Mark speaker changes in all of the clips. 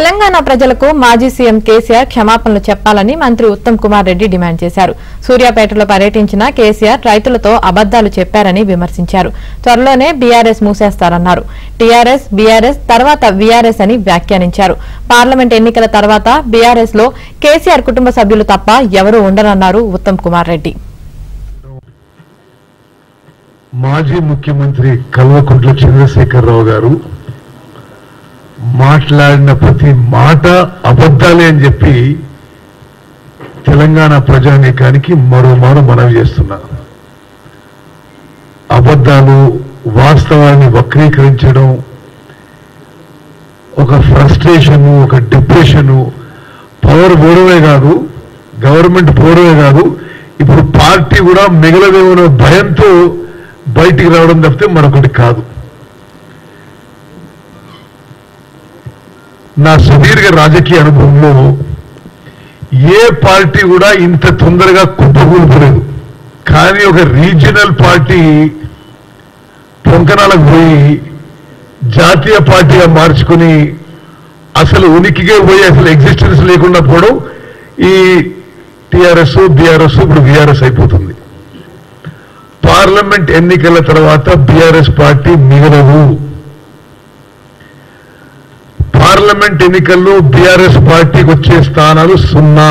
Speaker 1: తెలంగాణ ప్రజలకు మాజీ సీఎం కేసీఆర్ క్షమాపణలు చెప్పాలని మంత్రి ఉత్తమ్ కుమార్ రెడ్డి డిమాండ్ చేశారు. సూర్యాపేటలో పర్యటించిన కేసీఆర్ రైతులతో అబద్దాలు చెప్పారని విమర్శించారు. త్వరలోనే బీఆర్ఎస్ మూసేస్తారన్నారు. టీఆర్ఎస్ బీఆర్ఎస్ తర్వాత వీఆర్ఎస్ అని వ్యాఖ్యానించారు. పార్లమెంట్ ఎన్నికల తర్వాత బీఆర్ఎస్ లో కేసీఆర్ కుటుంబ సభ్యులు తప్ప ఎవరూ ఉండరన్నారు ఉత్తమ్ కుమార్ రెడ్డి.
Speaker 2: మాజీ ముఖ్యమంత్రి కల్వకుంట్ల చంద్రశేఖరరావు గారు మాట్లాడిన ప్రతి మాట అబద్ధాలే అని చెప్పి తెలంగాణ ప్రజానీకానికి మరోమారు మనవి చేస్తున్నా. అబద్ధాలు వాస్తవాన్ని వక్రీకరించడం, ఒక ఫ్రస్ట్రేషను, ఒక డిప్రెషను, పవర్ పోవడమే కాదు, గవర్నమెంట్ పోవడమే కాదు, ఇప్పుడు పార్టీ కూడా మిగలదేమో భయంతో బయటికి రావడం తప్పితే మరొకటి కాదు. నా సుదీర్ఘ రాజకీయ అనుభవంలో ఏ పార్టీ కూడా ఇంత తొందరగా కుప్పకూలిపోలేదు. కానీ ఒక రీజనల్ పార్టీ పొంకనాలకు పోయి జాతీయ పార్టీగా మార్చుకుని అసలు ఉనికిగా పోయి అసలు ఎగ్జిస్టెన్స్ లేకుండా పోవడం ఈ టీఆర్ఎస్ బీఆర్ఎస్ ఇప్పుడు వీఆర్ఎస్ అయిపోతుంది. పార్లమెంట్ ఎన్నికల తర్వాత బీఆర్ఎస్ పార్టీ మిగలదు. పార్లమెంట్ ఎన్నికల్లో బీఆర్ఎస్ పార్టీకి వచ్చే స్థానాలు 0.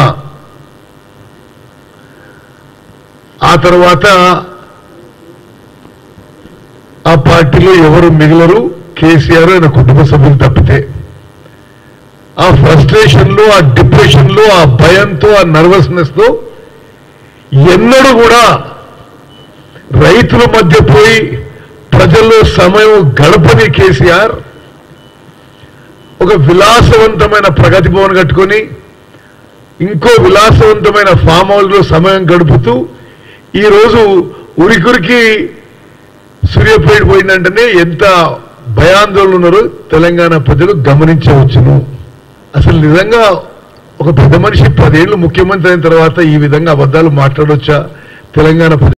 Speaker 2: ఆ తర్వాత ఆ పార్టీలో ఎవరు మిగలరు, కేసీఆర్ ఆయన కుటుంబ సభ్యులు తప్పితే. ఆ ఫ్రస్ట్రేషన్లో, ఆ డిప్రెషన్లో, ఆ భయంతో, ఆ నర్వస్నెస్తో ఎన్నడూ కూడా రైతుల మధ్య పోయి ప్రజల్లో సమయం గడపని కేసీఆర్ ఒక విలాసవంతమైన ప్రగతి భవన్ కట్టుకొని ఇంకో విలాసవంతమైన ఫామ్ హౌస్ లో సమయం గడుపుతూ ఈరోజు ఉరికురికి సూర్యాపేట పోయిందంటేనే ఎంత భయాందోళన ఉన్నారో తెలంగాణ ప్రజలు గమనించవచ్చును. అసలు నిజంగా ఒక పెద్ద మనిషి 10 ఏళ్లు ముఖ్యమంత్రి అయిన తర్వాత ఈ విధంగా అబద్ధాలు మాట్లాడొచ్చా తెలంగాణ